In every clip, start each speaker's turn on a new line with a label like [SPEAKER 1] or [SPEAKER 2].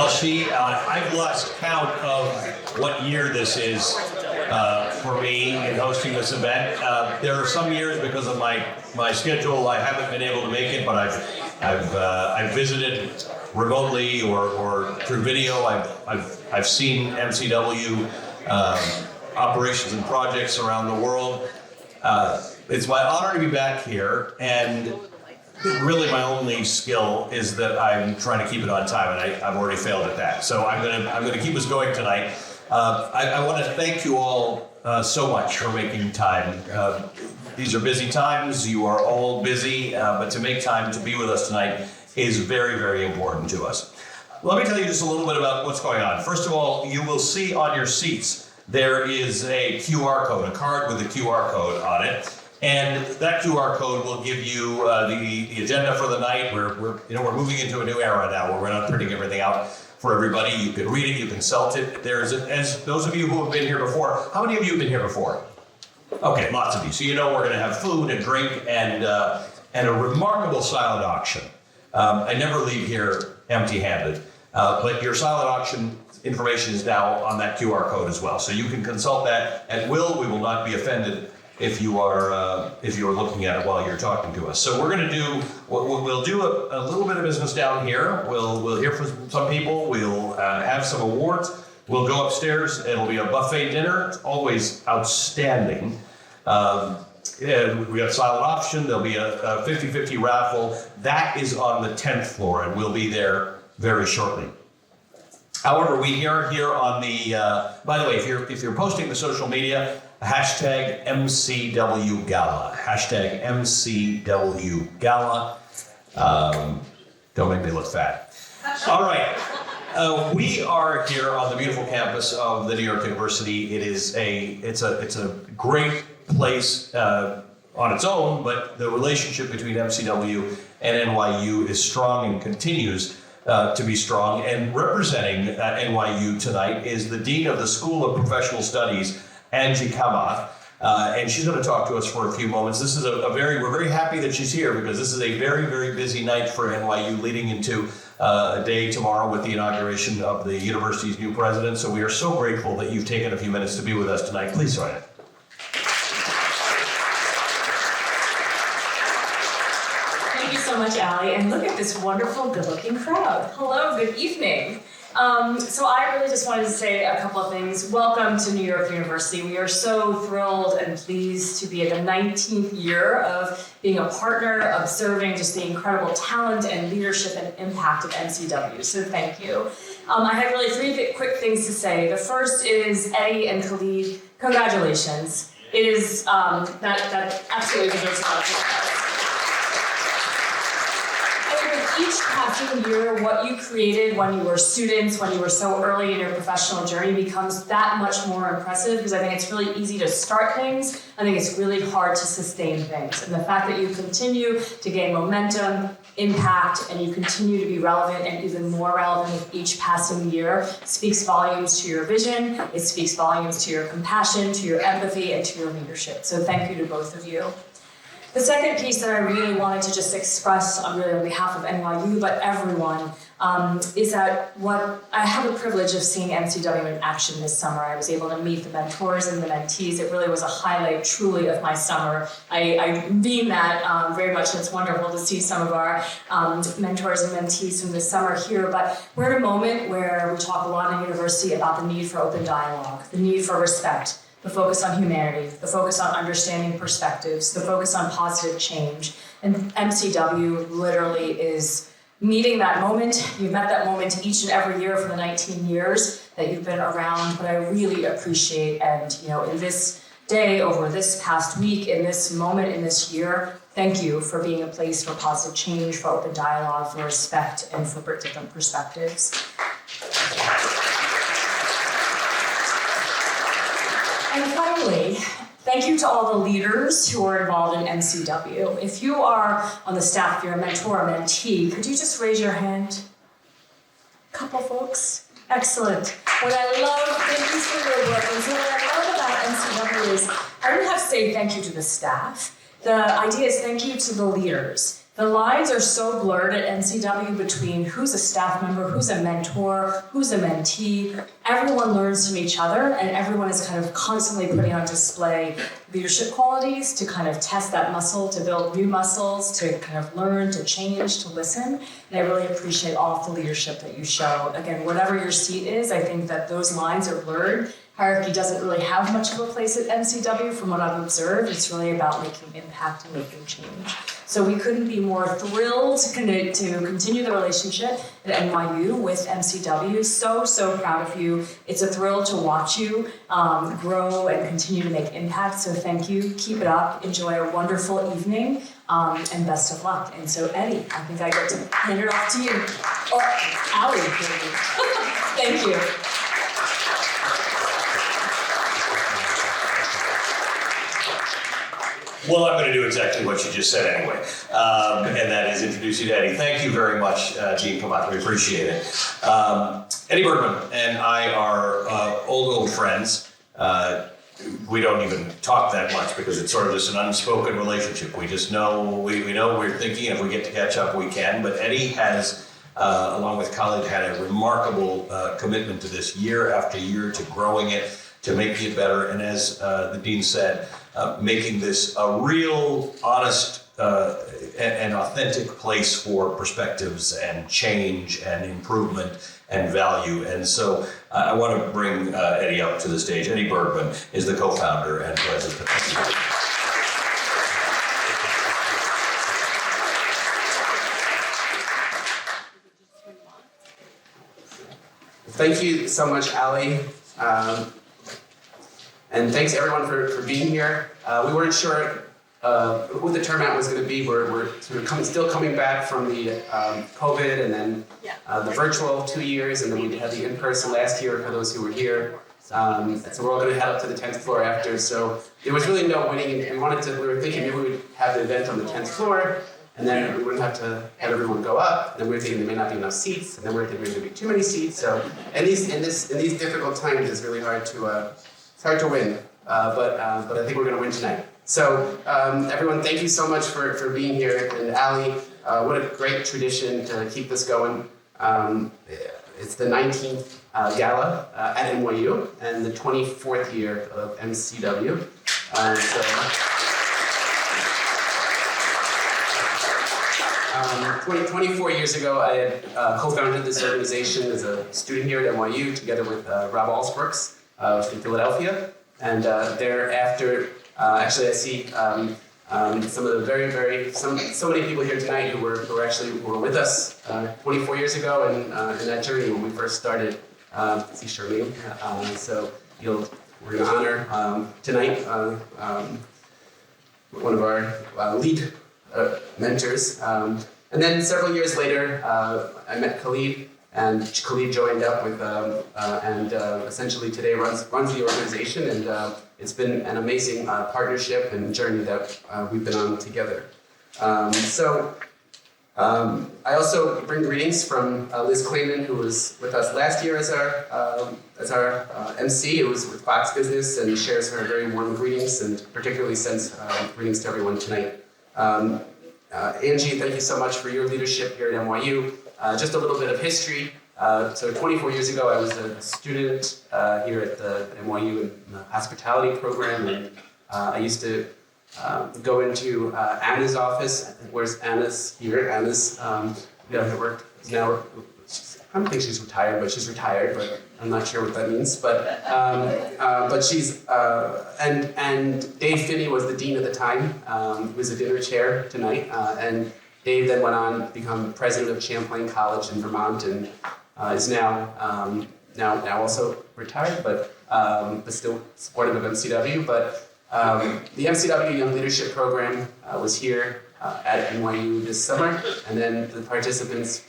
[SPEAKER 1] I've lost count of what year this is for me in hosting this event. There are some years because of my schedule I haven't been able to make it, but I've visited remotely or through video. I've seen MCW operations and projects around the world. It's my honor to be back here, and really my only skill is that I'm trying to keep it on time, and I've already failed at that. So I'm gonna keep us going tonight. I want to thank you all so much for making time. These are busy times. You are all busy, but to make time to be with us tonight is very, very important to us. Let me tell you just a little bit about what's going on. First of all, you will see on your seats there is a QR code, a card with a QR code on it. And that QR code will give you the agenda for the night. We're moving into a new era now where we're not printing everything out for everybody. You can read it, you can consult it. As those of you who have been here before, how many of you have been here before? Okay, lots of you. So you know we're going to have food and drink and a remarkable silent auction. I never leave here empty-handed, but your silent auction information is now on that QR code as well. So you can consult that at will. We will not be offended if you are looking at it while you're talking to us. So we're going to do we'll do a little bit of business down here. We'll hear from some people. We'll have some awards. We'll go upstairs. It'll be a buffet dinner. It's always outstanding. We got silent option. There'll be a 50-50 raffle. That is on the 10th floor, and we'll be there very shortly. However, we are here on the. By the way, if you're posting to social media, hashtag MCW Gala. Hashtag MCW Gala. Don't make me look fat. All right. We are here on the beautiful campus of the New York University. It's a great place on its own, but the relationship between MCW and NYU is strong and continues to be strong. And representing NYU tonight is the Dean of the School of Professional Studies, Angie Kamath, and she's going to talk to us for a few moments. This is we're very happy that she's here because this is a very, very busy night for NYU leading into a day tomorrow with the inauguration of the university's new president. So we are so grateful that you've taken a few minutes to be with us tonight. Please join us.
[SPEAKER 2] Thank you so much, Allie, and look at this wonderful, good-looking crowd. Hello, good evening. So I really just wanted to say a couple of things. Welcome to New York University. We are so thrilled and pleased to be at the 19th year of being a partner, observing just the incredible talent and leadership and impact of MCW. So thank you. I have really three quick things to say. The first is Eddie and Khalid, congratulations. It is, that absolutely deserves a lot of applause. Each passing year, what you created when you were students, when you were so early in your professional journey becomes that much more impressive because I think it's really easy to start things. I think it's really hard to sustain things. And the fact that you continue to gain momentum, impact, and you continue to be relevant and even more relevant with each passing year speaks volumes to your vision, it speaks volumes to your compassion, to your empathy, and to your leadership. So thank you to both of you. The second piece that I really wanted to just express on behalf of NYU, but everyone, is that what I have the privilege of seeing MCW in action this summer. I was able to meet the mentors and the mentees. It really was a highlight, truly, of my summer. I mean that very much, and it's wonderful to see some of our mentors and mentees from this summer here. But we're in a moment where we talk a lot in university about the need for open dialogue, the need for respect, the focus on humanity, the focus on understanding perspectives, the focus on positive change. And MCW literally is meeting that moment. You've met that moment each and every year for the 19 years that you've been around, but I really appreciate, and in this day, over this past week, in this moment, in this year, thank you for being a place for positive change, for open dialogue, for respect, and for different perspectives. And finally, thank you to all the leaders who are involved in MCW. If you are on the staff, if you're a mentor or mentee, could you just raise your hand? A couple folks? Excellent. What I love, thank you for your work. And so what I love about MCW is, I don't have to say thank you to the staff. The idea is thank you to the leaders. The lines are so blurred at MCW between who's a staff member, who's a mentor, who's a mentee. Everyone learns from each other, and everyone is kind of constantly putting on display leadership qualities to kind of test that muscle, to build new muscles, to kind of learn, to change, to listen. And I really appreciate all of the leadership that you show. Again, whatever your seat is, I think that those lines are blurred. Hierarchy doesn't really have much of a place at MCW from what I've observed. It's really about making impact and making change. So we couldn't be more thrilled to continue the relationship at NYU with MCW. So proud of you. It's a thrill to watch you grow and continue to make impact. So thank you. Keep it up. Enjoy a wonderful evening and best of luck. And so Eddie, I think I get to hand it off to you. Or Allie, thank you.
[SPEAKER 1] Well, I'm going to do exactly what you just said anyway, and that is introduce you to Eddie. Thank you very much, Gene Kamat. We appreciate it. Eddie Bergman and I are old friends. We don't even talk that much because it's sort of just an unspoken relationship. We just know, we know we're thinking, and if we get to catch up, we can. But Eddie has, along with colleagues, had a remarkable commitment to this year after year, to growing it, to making it better. And as the Dean said, making this a real, honest, and authentic place for perspectives and change and improvement and value. And so I want to bring Eddie up to the stage. Eddie Bergman is the co-founder and president.
[SPEAKER 3] Thank you so much, Allie. And thanks everyone for being here. We weren't sure who the turnout was going to be. We're sort of still coming back from the COVID and then the virtual 2 years, and then we had the in-person last year for those who were here. So we're all going to head up to the 10th floor after. So there was really no winning. We were thinking maybe we would have the event on the 10th floor, and then we wouldn't have to have everyone go up. And then we were thinking there may not be enough seats, and then we were thinking there may be too many seats. So in these difficult times, it's really hard to win, but I think we're going to win tonight. So everyone, thank you so much for being here. And Allie, what a great tradition to keep this going. It's the 19th Gala at NYU and the 24th year of MCW. 24 years ago, I had co-founded this organization as a student here at NYU together with Rob Allsbrooks from Philadelphia. And thereafter, actually I see some of the so many people here tonight who were with us 24 years ago and in that journey when we first started. See Charlene. So we're going to honor tonight one of our lead mentors. And then several years later, I met Khalid, and Khalid joined up with, and essentially today runs the organization, and it's been an amazing partnership and journey that we've been on together. I also bring greetings from Liz Clayman, who was with us last year as our MC. It was with Fox Business, and shares her very warm greetings, and particularly sends greetings to everyone tonight. Angie, thank you so much for your leadership here at NYU. Just a little bit of history. So 24 years ago, I was a student here at the NYU in the hospitality program, and I used to go into Anna's office. Where's Anna's? Here, Anna's. Worked now. I don't think she's retired, but she's retired. But I'm not sure what that means. But she's and Dave Finney was the dean at the time. He was a dinner chair tonight, and Dave then went on to become president of Champlain College in Vermont, and is now also retired, but still supportive of MCW. But the MCW Young Leadership Program was here at NYU this summer, and then the participants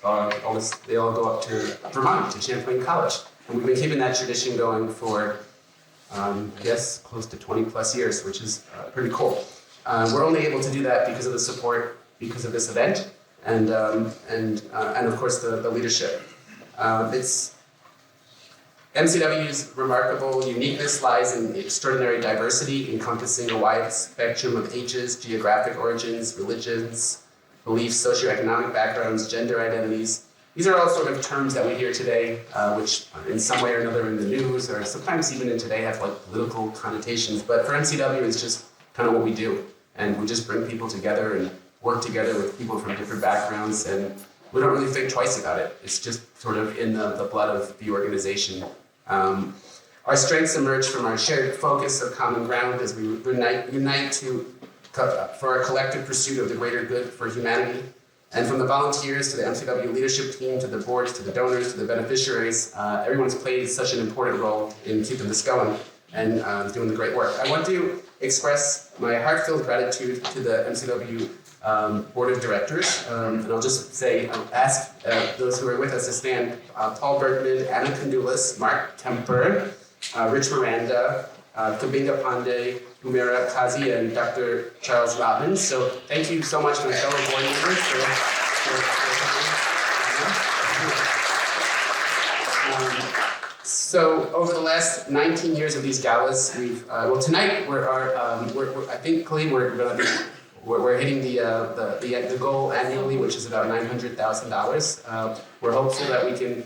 [SPEAKER 3] they all go up to Vermont, to Champlain College. And we've been keeping that tradition going for, I guess, close to 20 plus years, which is pretty cool. We're only able to do that because of the support, because of this event, and of course the leadership. MCW's remarkable uniqueness lies in extraordinary diversity, encompassing a wide spectrum of ages, geographic origins, religions, beliefs, socioeconomic backgrounds, gender identities. These are all sort of terms that we hear today, which in some way or another in the news, or sometimes even in today have like political connotations. But for MCW, it's just kind of what we do. And we just bring people together and work together with people from different backgrounds. And we don't really think twice about it. It's just sort of in the blood of the organization. Our strengths emerge from our shared focus of common ground as we unite for our collective pursuit of the greater good for humanity. And from the volunteers to the MCW leadership team, to the boards, to the donors, to the beneficiaries, everyone's played such an important role in keeping this going and doing the great work. I want to express my heartfelt gratitude to the MCW Board of Directors. And I'll just say, ask those who are with us to stand. Paul Bergman, Anna Kandulis, Mark Kemper, Rich Miranda, Kabinga Pandey, Humira Kazi, and Dr. Charles Robbins. So thank you so much to my fellow board members for So over the last 19 years of these galas, we've tonight I think Khalid, we're hitting the goal annually, which is about $900,000. We're hopeful that we can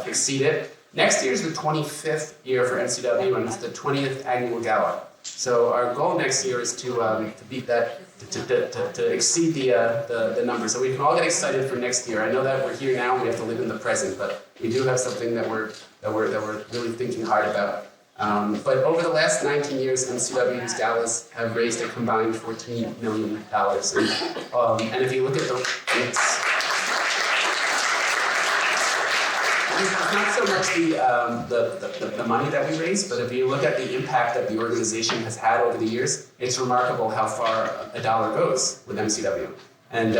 [SPEAKER 3] exceed it. Next year is the 25th year for MCW, and it's the 20th annual gala. So our goal next year is to beat that, to exceed the number. So we can all get excited for next year. I know that we're here now, and we have to live in the present, but we do have something that we're really thinking hard about. But over the last 19 years, MCW's galas have raised a combined $14 million. And if you look at it's not so much the money that we raise, but if you look at the impact that the organization has had over the years, it's remarkable how far a dollar goes with MCW. And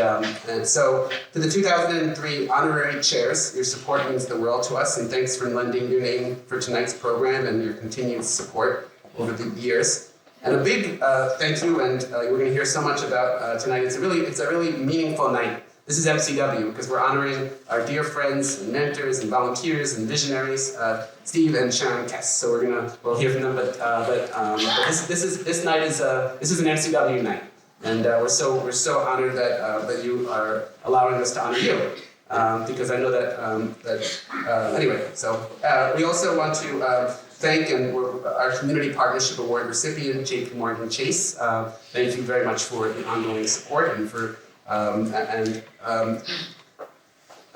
[SPEAKER 3] so to the 2003 honorary chairs, your support means the world to us, and thanks for lending your name for tonight's program and your continued support over the years. And a big thank you, and we're going to hear so much about tonight. It's a really meaningful night. This is MCW because we're honoring our dear friends and mentors and volunteers and visionaries, Steve and Sharon Kess. So we'll hear from them. But this night is an MCW night, and we're so honored that you are allowing us to honor you, because I know that anyway. So we also want to thank our Community Partnership Award recipient, J.P. Morgan Chase. Thank you very much for the ongoing support and for. I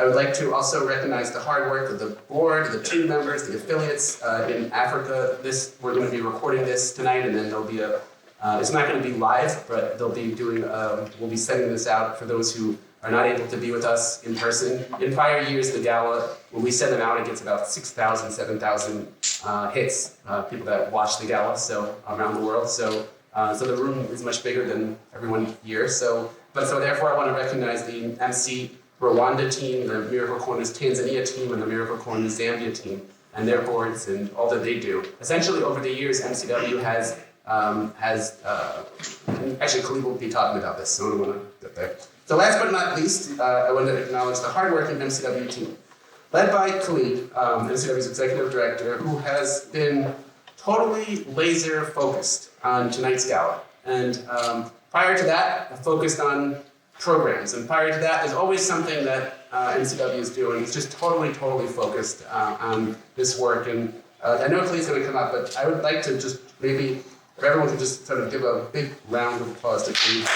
[SPEAKER 3] would like to also recognize the hard work of the board, the team members, the affiliates in Africa. We're going to be recording this tonight, and then there'll be it's not going to be live, but we'll be sending this out for those who are not able to be with us in person. In prior years, the gala, when we send them out, it gets about 6,000, 7,000 hits, people that watch the gala, so around the world. So the room is much bigger than everyone here. So therefore, I want to recognize the MC Rwanda team, the Miracle Corners Tanzania team, and the Miracle Corners Zambia team, and their boards and all that they do. Essentially, over the years, MCW has actually Khalid will be talking about this, so I don't want to get there. So last but not least, I want to acknowledge the hardworking MCW team, led by Khalid, MCW's executive director, who has been totally laser focused on tonight's gala. And prior to that, I focused on programs. And prior to that, there's always something that MCW is doing. It's just totally focused on this work. And I know Khalid's going to come up, but I would like to just maybe, if everyone could just sort of give a big round of applause to Khalid.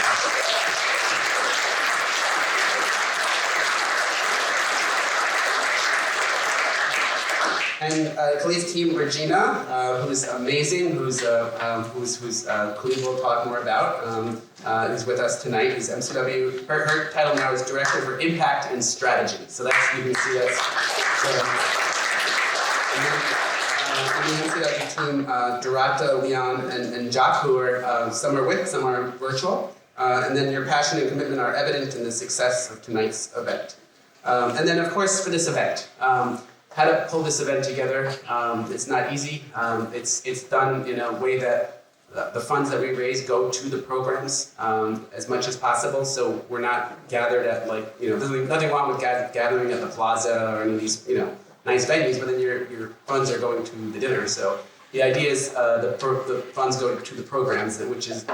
[SPEAKER 3] And Khalid's team, Regina, who's amazing, who's Khalid will talk more about, is with us tonight. Is MCW. Her title now is Director for Impact and Strategy. So that's, you can see that's. And the MCW team, Dorata, Leon, and Jock, who are some are with, some are virtual. And then your passion and commitment are evident in the success of tonight's event. And then, of course, for this event. How to pull this event together. It's not easy. It's done in a way that the funds that we raise go to the programs as much as possible. So we're not gathered at there's nothing wrong with gathering at the plaza or any of these nice venues, but then your funds are going to the dinner. So the idea is the funds go to the programs, which is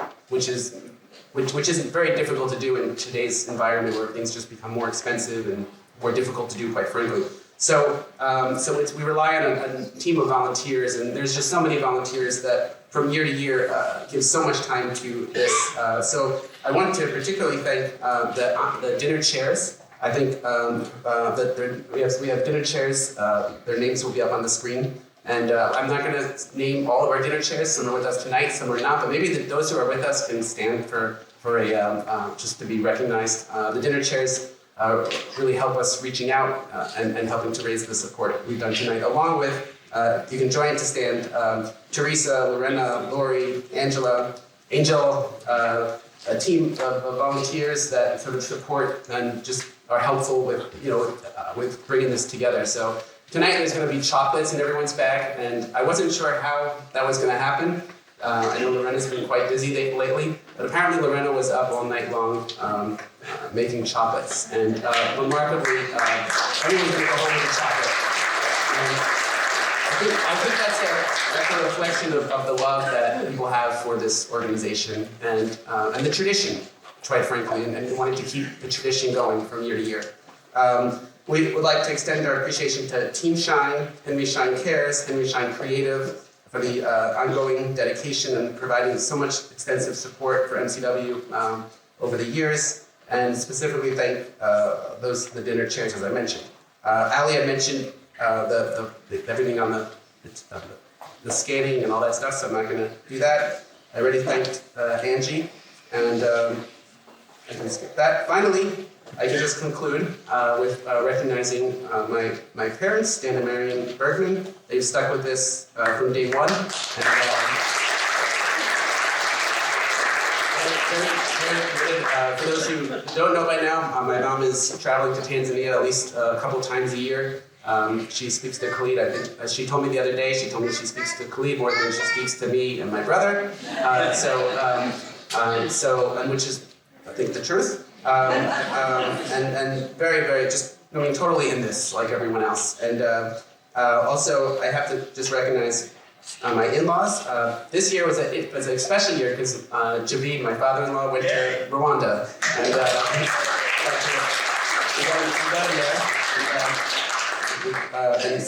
[SPEAKER 3] which isn't very difficult to do in today's environment where things just become more expensive and more difficult to do, quite frankly. So, we rely on a team of volunteers, and there's just so many volunteers that from year to year give so much time to this. So I want to particularly thank the dinner chairs. I think that we have dinner chairs. Their names will be up on the screen. And I'm not going to name all of our dinner chairs. Some are with us tonight, some are not. But maybe those who are with us can stand for a just to be recognized. The dinner chairs really help us reaching out and helping to raise the support we've done tonight. Along with, you can join to stand, Teresa, Lorena, Lori, Angela, Angel, a team of volunteers that sort of support and just are helpful with, with bringing this together. So tonight there's going to be chocolates in everyone's bag, and I wasn't sure how that was going to happen. I know Lorena's been quite busy lately, but apparently Lorena was up all night long making chocolates, and remarkably, everyone's going to go home with a chocolate. And I think that's a reflection of the love that people have for this organization and the tradition, quite frankly, and wanting to keep the tradition going from year to year. We would like to extend our appreciation to Team Shine, Henry Shine Cares, Henry Shine Creative, for the ongoing dedication and providing so much extensive support for MCW over the years, and specifically thank the dinner chairs, as I mentioned. Ali had mentioned everything on the scanning and all that stuff, so I'm not going to do that. I already thanked Angie, and I can skip that. Finally, I can just conclude with recognizing my parents, Dan and Marion Bergman. They've stuck with this from day one. For those who don't know by now, my mom is traveling to Tanzania at least a couple times a year. She speaks to Khalid. I think, as she told me the other day, she told me she speaks to Khalid more than she speaks to me and my brother. Which is, I think, the truth. And very, very just, totally in this, like everyone else. And also, I have to just recognize my in-laws. This year was an special year because Javid, my father-in-law, went to Rwanda. And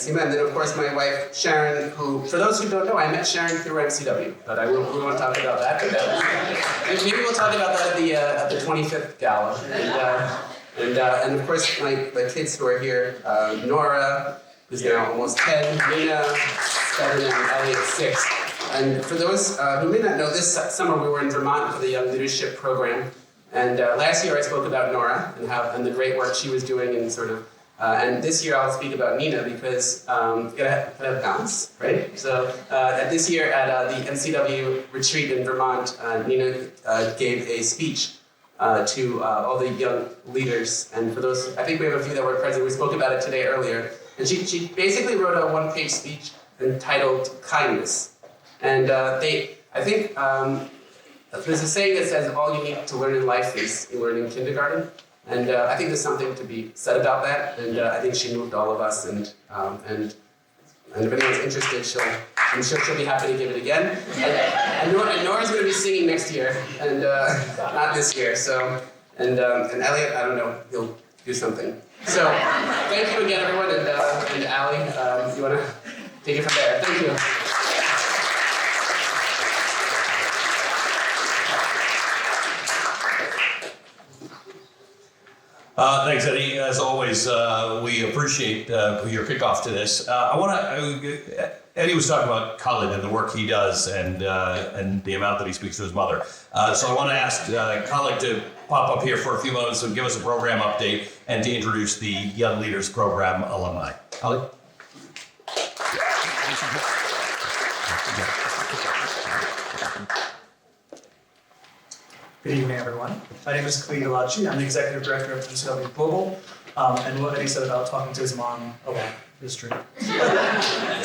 [SPEAKER 3] and then, of course, my wife, Sharon, who, for those who don't know, I met Sharon through MCW, but we won't talk about that. Maybe we'll talk about that at the 25th Gala. And of course, my kids who are here, Nora, who's now almost 10, Nina, 7, and Elliot, 6. And for those who may not know, this summer we were in Vermont for the Young Leadership Program. And last year I spoke about Nora and the great work she was doing and sort of and this year I'll speak about Nina because you gotta have balance, right? So this year at the MCW retreat in Vermont, Nina gave a speech to all the young leaders. And for those, I think we have a few that were present, we spoke about it today earlier. And she basically wrote a one-page speech entitled Kindness. And I think there's a saying that says all you need to learn in life is you learn in kindergarten. And I think there's something to be said about that, and I think she moved all of us. And if anyone's interested, I'm sure she'll be happy to give it again. And Nora's going to be singing next year, and not this year. So and Elliot, I don't know, he'll do something. So thank you again, everyone, and Ali, you want to take it from there? Thank you.
[SPEAKER 1] Thanks, Eddie. As always, we appreciate your kickoff to this. Eddie was talking about Khalid and the work he does and the amount that he speaks to his mother. So I want to ask Khalid to pop up here for a few moments and give us a program update and to introduce the Young Leaders Program alumni. Khalid?
[SPEAKER 4] Good evening, everyone. My name is Khalid Alachi. I'm the Executive Director of MCW Global. And what Eddie said about talking to his mom a lot is true. The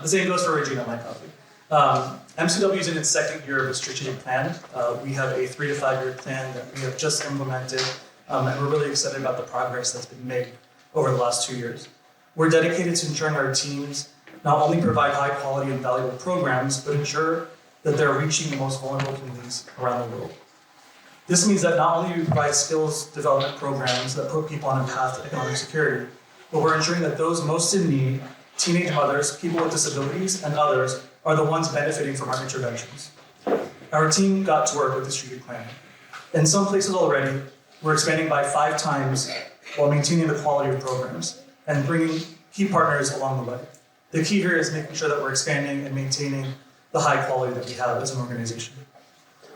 [SPEAKER 4] same goes for Regina, my colleague. MCW is in its second year of a strategic plan. We have a 3 to 5 year plan that we have just implemented, and we're really excited about the progress that's been made over the last 2 years. We're dedicated to ensuring our teams not only provide high quality and valuable programs, but ensure that they're reaching the most vulnerable communities around the world. This means that not only do we provide skills development programs that put people on a path to economic security, but we're ensuring that those most in need, teenage mothers, people with disabilities, and others, are the ones benefiting from our interventions. Our team got to work with the strategic plan. In some places already, we're expanding by 5 times while maintaining the quality of programs and bringing key partners along the way. The key here is making sure that we're expanding and maintaining the high quality that we have as an organization.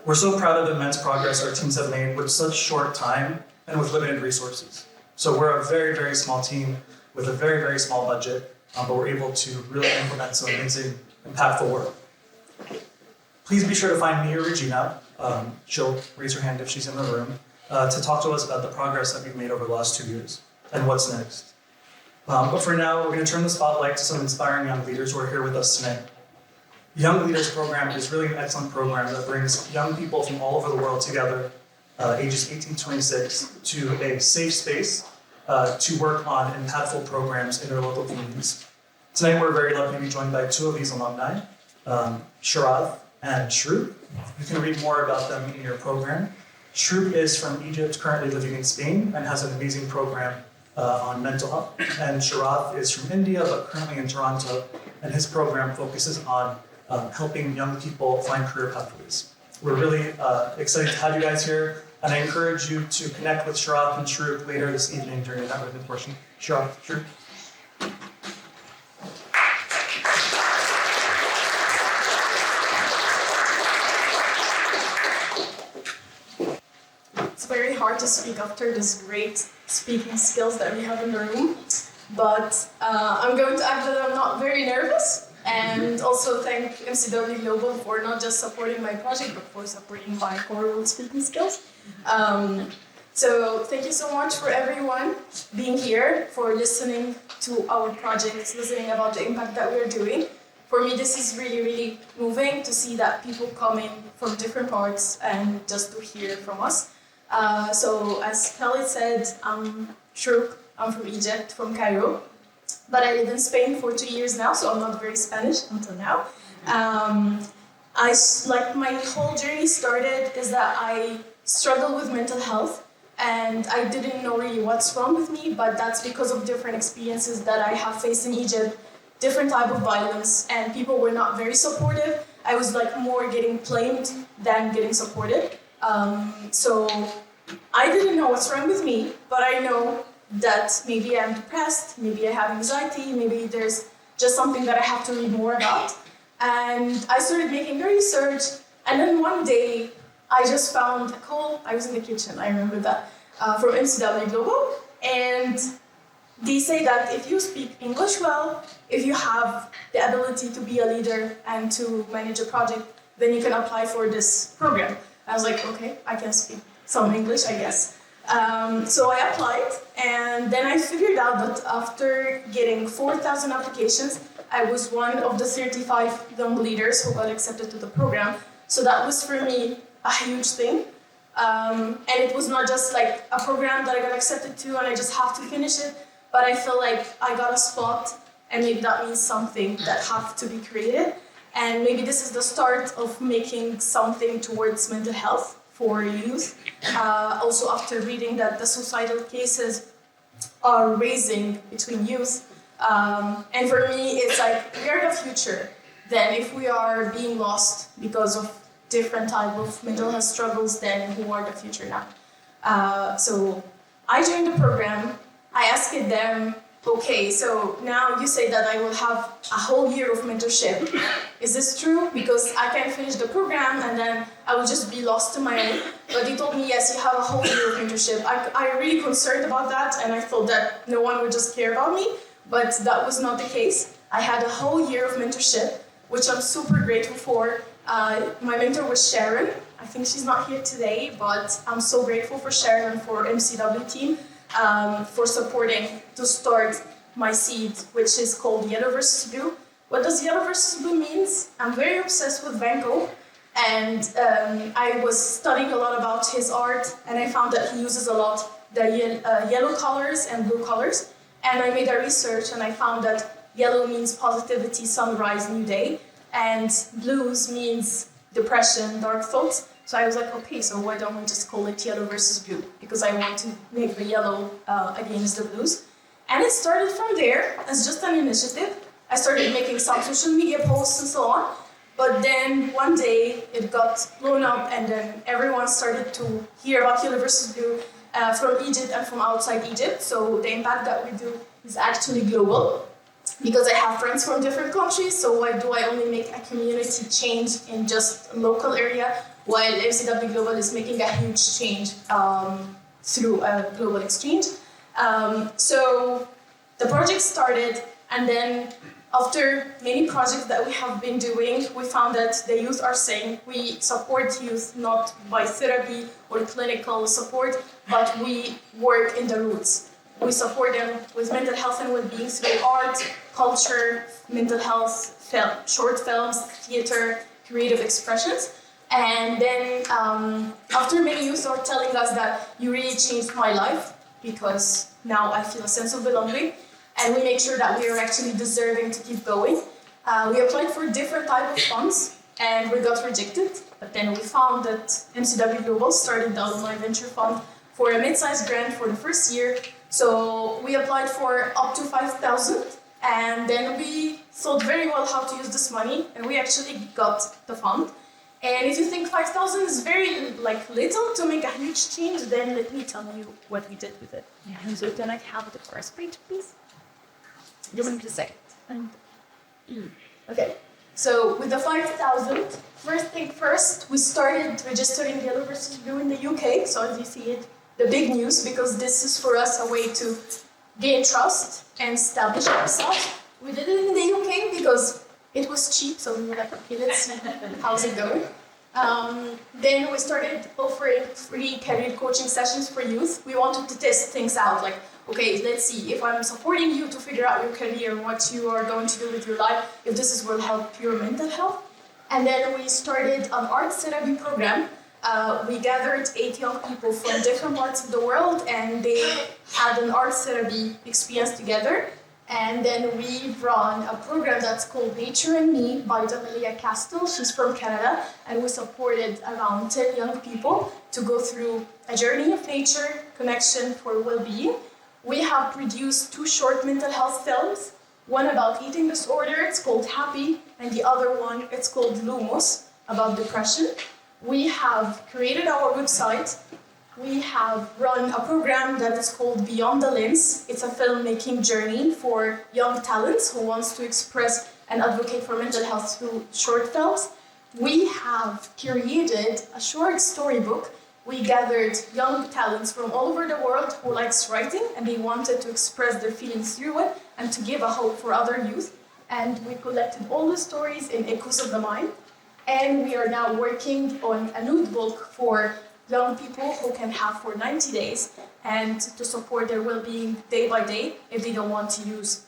[SPEAKER 4] We're so proud of the immense progress our teams have made with such short time and with limited resources. So we're a very, very small team with a very, very small budget, but we're able to really implement some amazing, impactful work. Please be sure to find me or Regina, she'll raise her hand if she's in the room, to talk to us about the progress that we've made over the last 2 years and what's next. But for now, we're going to turn the spotlight to some inspiring young leaders who are here with us tonight. The Young Leaders Program is really an excellent program that brings young people from all over the world together, ages 18 to 26, to a safe space to work on impactful programs in their local communities. Tonight, we're very lucky to be joined by 2 of these alumni, Sharath and Shroop. You can read more about them in your program. Shroop is from Egypt, currently living in Spain, and has an amazing program on mental health. And Sharath is from India, but currently in Toronto, and his program focuses on helping young people find career pathways. We're really excited to have you guys here, and I encourage you to connect with Sharath and Shroop later this evening during the networking portion. Sharath, Shroop.
[SPEAKER 5] It's very hard to speak after this great speaking skills that we have in the room, but I'm going to act that I'm not very nervous, and also thank MCW Global for not just supporting my project, but for supporting my core speaking skills. So thank you so much for everyone being here, for listening to our projects, listening about the impact that we're doing. For me, this is really, really moving to see that people coming from different parts and just to hear from us. So as Khalid said, I'm Shrouk, I'm from Egypt, from Cairo, but I live in Spain for 2 years now, so I'm not very Spanish until now. My whole journey started is that I struggled with mental health, and I didn't know really what's wrong with me, but that's because of different experiences that I have faced in Egypt, different type of violence, and people were not very supportive. I was more getting blamed than getting supported. So I didn't know what's wrong with me, but I know that maybe I'm depressed, maybe I have anxiety, maybe there's just something that I have to read more about. And I started making the research, and then one day I just found a call. I was in the kitchen, I remember that, from MCW Global, and they say that if you speak English well, if you have the ability to be a leader and to manage a project, then you can apply for this program. I was like, okay, I can speak some English, I guess. So I applied, and then I figured out that after getting 4,000 applications, I was one of the 35 young leaders who got accepted to the program. So that was for me a huge thing. And it was not just a program that I got accepted to and I just have to finish it, but I feel like I got a spot, and maybe that means something that have to be created. And maybe this is the start of making something towards mental health for youth. Also after reading that the suicidal cases are raising between youth. And for me, it's we are the future. Then if we are being lost because of different type of mental health struggles, then who are the future now? So I joined the program. I asked them, okay, so now you say that I will have a whole year of mentorship. Is this true? Because I can finish the program and then I will just be lost to my own. But they told me, yes, you have a whole year of mentorship. I'm really concerned about that, and I thought that no one would just care about me, but that was not the case. I had a whole year of mentorship, which I'm super grateful for. My mentor was Sharon. I think she's not here today, but I'm so grateful for Sharon and for MCW team. For supporting to start my seed, which is called Yellow versus Blue. What does Yellow versus Blue means? I'm very obsessed with Van Gogh, and I was studying a lot about his art, and I found that he uses a lot the yellow colors and blue colors. And I made a research, and I found that yellow means positivity, sunrise, new day, and blues means depression, dark thoughts. So I was like, okay, so why don't we just call it yellow versus blue? Because I want to make the yellow against the blues. And it started from there as just an initiative. I started making some social media posts and so on. But then one day it got blown up, and then everyone started to hear about yellow versus blue from Egypt and from outside Egypt. So the impact that we do is actually global. Because I have friends from different countries, so why do I only make a community change in just a local area, while MCW Global is making a huge change through a global exchange? So the project started, and then after many projects that we have been doing, we found that the youth are saying we support youth not by therapy or clinical support, but we work in the roots. We support them with mental health and well-being through art, culture, mental health, short films, theater, creative expressions. And then after many youth are telling us that you really changed my life, because now I feel a sense of belonging, and we make sure that we are actually deserving to keep going. We applied for different type of funds, and we got rejected. But then we found that MCW Global started the Online Venture Fund for a mid-sized grant for the first year. So we applied for up to 5,000, and then we thought very well how to use this money, and we actually got the fund. And if you think 5,000 is very little to make a huge change, then let me tell you what we did with it.
[SPEAKER 6] Yeah, so can I have the first page, please? You want me to say it?
[SPEAKER 5] Okay, so with the 5,000, first thing first, we started registering yellow versus blue in the UK. So as you see it, the big news, because this is for us a way to gain trust and establish ourselves. We did it in the UK because it was cheap, so we were like, okay, let's see how's it going. Then we started offering free career coaching sessions for youth. We wanted to test things out, like, okay, let's see if I'm supporting you to figure out your career, what you are going to do with your life, if this will help your mental health. And then we started an art therapy program. We gathered 8 young people from different parts of the world, and they had an art therapy experience together. And then we run a program that's called Nature and Me by Dahlia Castle. She's from Canada, and we supported around 10 young people to go through a journey of nature, connection for well-being. We have produced 2 short mental health films, one about eating disorder, it's called Happy, and the other one, it's called Lumos, about depression. We have created our website. We have run a program that is called Beyond the Lens. It's a filmmaking journey for young talents who wants to express and advocate for mental health through short films. We have created a short storybook. We gathered young talents from all over the world who likes writing, and they wanted to express their feelings through it and to give a hope for other youth. And we collected all the stories in Echoes of the Mind. And we are now working on a nude book for young people who can have for 90 days and to support their well-being day by day if they don't want to use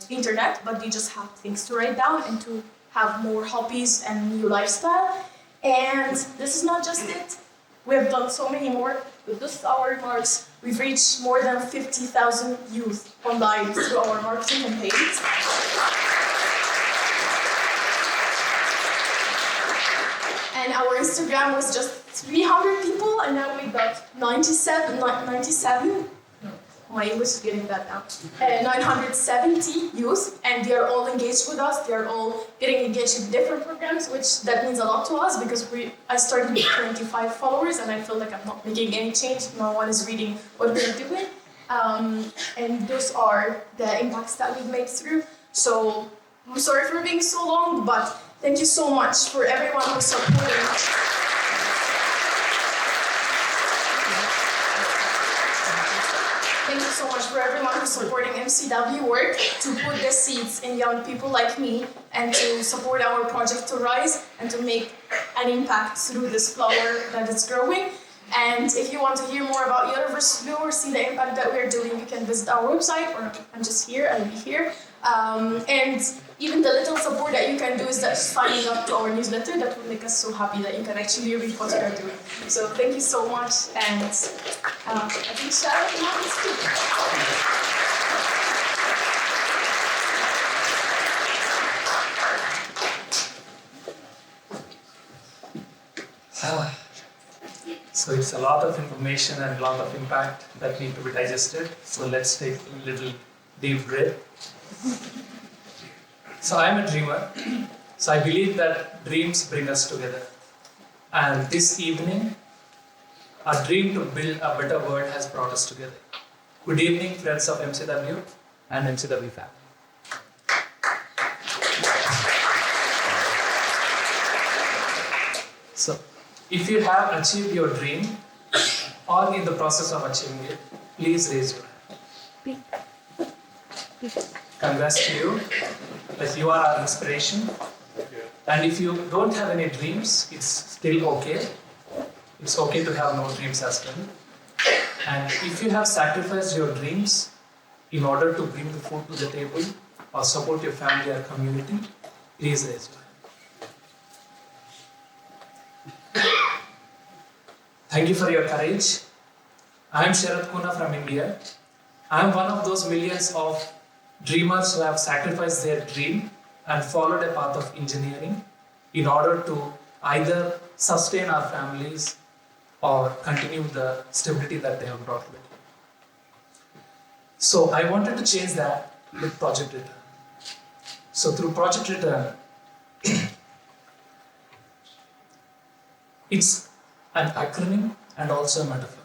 [SPEAKER 5] internet, but they just have things to write down and to have more hobbies and new lifestyle. And this is not just it. We have done so many more. With this our marks, we've reached more than 50,000 youth online through our marketing campaigns. And our Instagram was just 300 people, and now we got 97, my English is getting bad now, 970 youth, and they are all engaged with us. They are all getting engaged in different programs, which that means a lot to us, because I started with 25 followers, and I feel like I'm not making any change. No one is reading what we're doing. And those are the impacts that we've made through. So I'm sorry for being so long, but thank you so much for everyone who's supporting. Thank you so much for everyone who's supporting MCW work to put the seeds in young people like me and to support our project to rise and to make an impact through this flower that is growing. And if you want to hear more about Yellow vs. Blue or see the impact that we're doing, you can visit our website, or I'm just here, I'll be here. And even the little support that you can do is that signing up to our newsletter. That will make us so happy that you can actually read what we are doing. So thank you so much, and I think Sharon can have a speak.
[SPEAKER 4] So it's a lot of information and a lot of impact that need to be digested. So let's take a little deep breath. So I'm a dreamer. So I believe that dreams bring us together. And this evening, our dream to build a better world has brought us together. Good evening, friends of MCW and MCW family. So, if you have achieved your dream or in the process of achieving it, please raise your hand. Congrats to you, that you are our inspiration. And if you don't have any dreams, it's still okay. It's okay to have no dreams as well. And if you have sacrificed your dreams in order to bring the food to the table or support your family or community, please raise your hand. Thank you for your courage. I am Sharat Kuna from India. I am one of those millions of dreamers who have sacrificed their dream and followed a path of engineering in order to either sustain our families or continue the stability that they have brought with it. So I wanted to change that with Project Return. So through Project Return, it's an acronym and also a metaphor.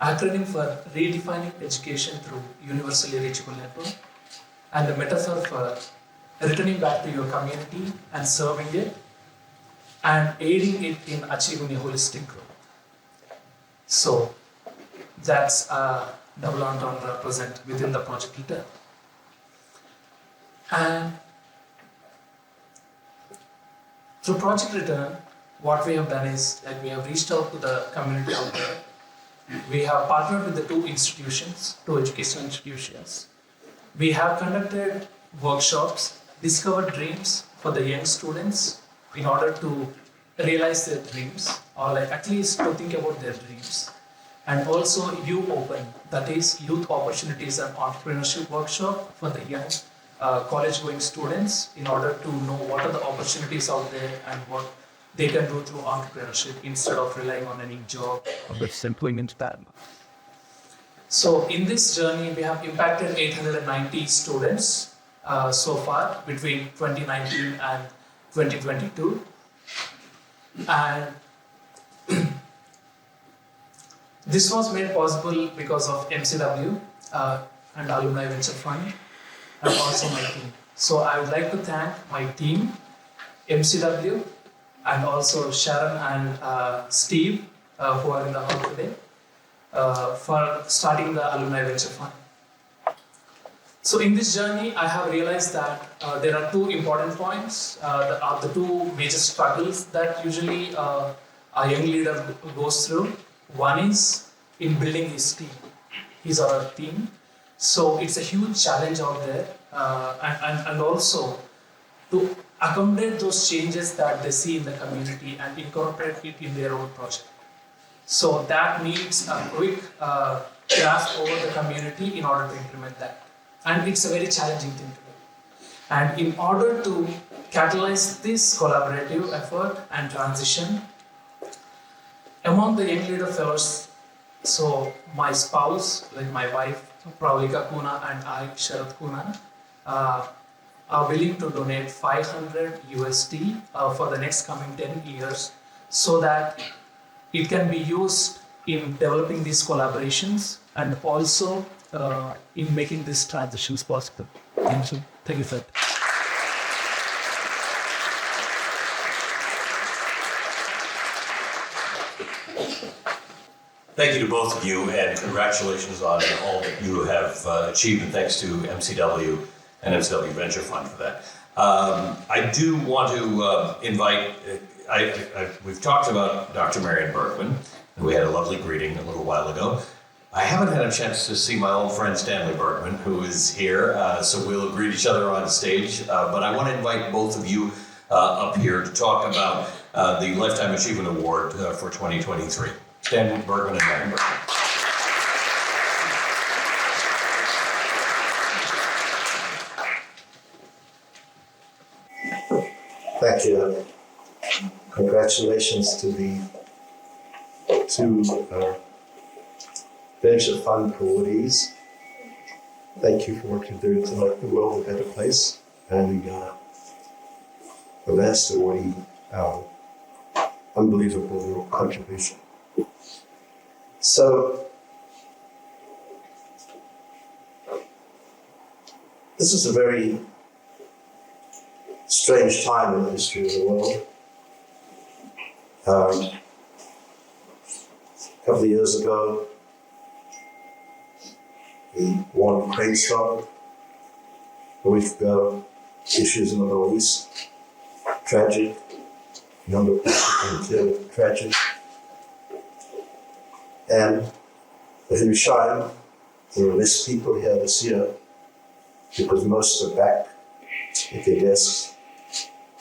[SPEAKER 4] Acronym for redefining education through universally reachable network, and the metaphor for returning back to your community and serving it and aiding it in achieving a holistic growth. So that's a double entendre present within the Project Return. And through Project Return, what we have done is that we have reached out to the community out there. We have partnered with the two educational institutions. We have conducted workshops, discovered dreams for the young students in order to realize their dreams, or like at least to think about their dreams. And also U-Open, that is Youth Opportunities and Entrepreneurship Workshop for the young college-going students in order to know what are the opportunities out there and what they can do through entrepreneurship instead of relying on any job or employment pattern. So in this journey, we have impacted 890 students so far between 2019 and 2022. And this was made possible because of MCW and Alumni Venture Fund and also my team. So I would like to thank my team, MCW, and also Sharon and Steve, who are in the hall today, for starting the Alumni Venture Fund. So in this journey, I have realized that there are two important points, the two major struggles that usually a young leader goes through. One is in building his team, his or her team. So it's a huge challenge out there, and also to accommodate those changes that they see in the community and incorporate it in their own project. So that needs a quick grasp over the community in order to implement that. And it's a very challenging thing to do. And in order to catalyze this collaborative effort and transition, among the Young Leader Fellows, so my spouse, like my wife, Pravalika Kuna, and I, Sharat Kuna, are willing to donate $500 USD for the next coming 10 years so that it can be used in developing these collaborations and also in making these transitions possible. Thank you. Thank you, sir.
[SPEAKER 1] Thank you to both of you, and congratulations on all that you have achieved, and thanks to MCW and MCW Venture Fund for that. I do want to invite, we've talked about Dr. Marion Berkman, and we had a lovely greeting a little while ago. I haven't had a chance to see my old friend Stanley Berkman, who is here, so we'll greet each other on stage. But I want to invite both of you up here to talk about the Lifetime Achievement Award for 2023. Stanley Berkman and Marion Berkman.
[SPEAKER 7] Thank you. Congratulations to to venture fund awardees. Thank you for what you do to make the world a better place. And the last awardee, unbelievable contribution. So, this is a very strange time in the history of the world. A couple of years ago, the war in Ukraine started. A week ago, issues in the Middle East. Tragic. A number of people being killed. Tragic. And in Shine, there were less people here this year because most are back at their desks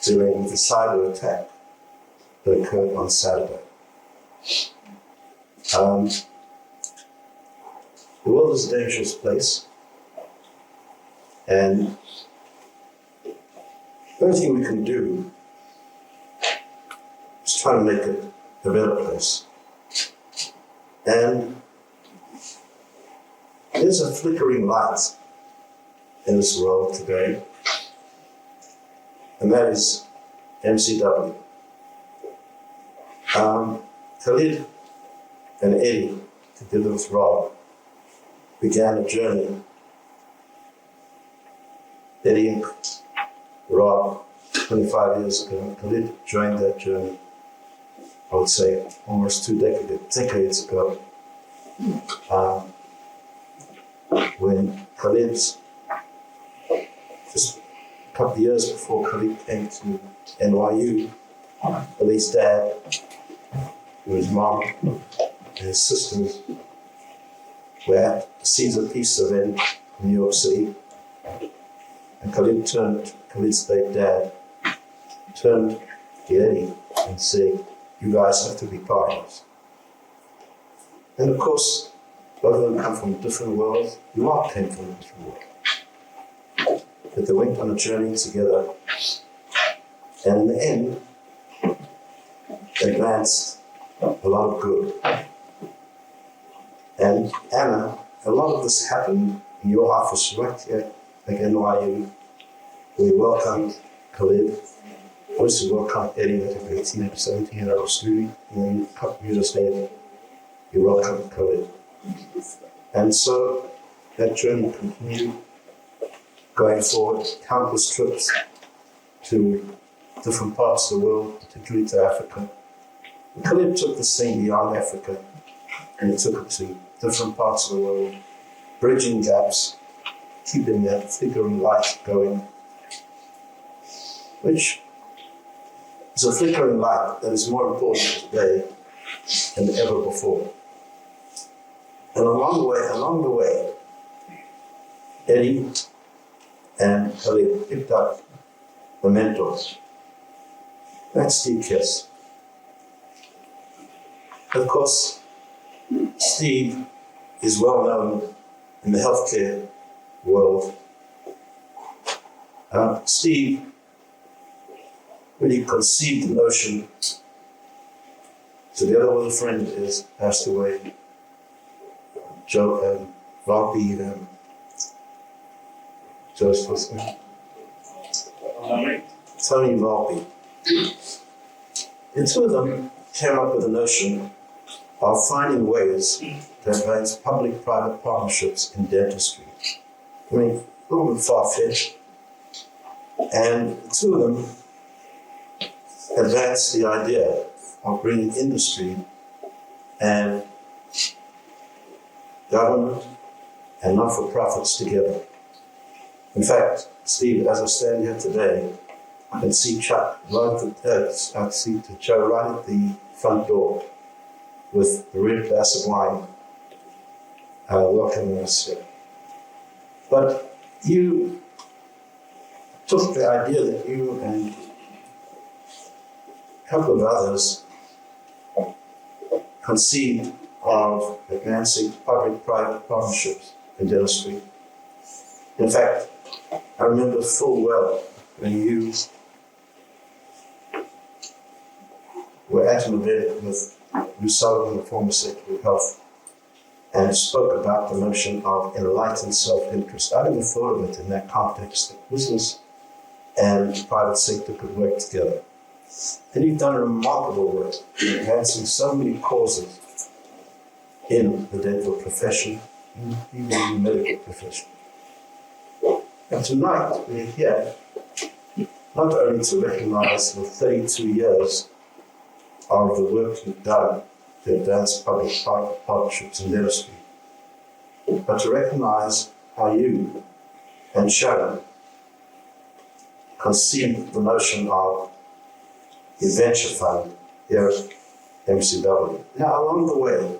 [SPEAKER 7] dealing with the cyber attack that occurred on Saturday. The world is a dangerous place, and the only thing we can do is try to make it a better place. And there's a flickering light in this world today, and that is MCW. Khalid and Eddie, together with Rob, began a journey. Eddie and Rob, 25 years ago. Khalid joined that journey, I would say, almost 2 decades ago. When Khalid, just a couple of years before Khalid came to NYU, Khalid's dad, his mom, and his sisters were at a Caesar Peace event in New York City. And Khalid Khalid's late dad turned to Eddie and said, "You guys have to be partners." And of course, both of them come from different worlds. You all came from a different world. But they went on a journey together. And in the end, advanced a lot of good. And Anna, a lot of this happened in your office right here at NYU. We welcomed Khalid. Also welcomed Eddie as an 18 or 17-year-old student. And a couple of years later, you welcomed Khalid. And so that journey continued going forward, countless trips to different parts of the world, particularly to Africa. And Khalid took this thing beyond Africa, and he took it to different parts of the world, bridging gaps, keeping that flickering light going, which is a flickering light that is more important today than ever before. And along the way, Eddie and Khalid picked up the mentors. That's Steve Kess. Of course, Steve is well known in the healthcare world. Steve really conceived the notion, together with a friend of his, passed away, Tony Volpe. The two of them came up with the notion of finding ways to advance public-private partnerships in dentistry. I mean, a little bit far-fetched. And the two of them advanced the idea of bringing industry and government and not-for-profits together. In fact, Steve, as I stand here today, I can see Chuck right I see Joe right at the front door with the red glass of wine welcoming us here. But you took the idea that you and a couple of others conceived of advancing public-private partnerships in dentistry. In fact, I remember full well when you were at an event with Lou Sullivan, the former Secretary of Health, and spoke about the notion of enlightened self-interest. I never thought of it in that context, that business and the private sector could work together. And you've done remarkable work in advancing so many causes in the dental profession, and even in the medical profession. And tonight we're here not only to recognize the 32 years of the work you've done to advance public-private partnerships in dentistry, but to recognize how you and Sharon conceived the notion of the venture fund here at MCW. Now, along the way,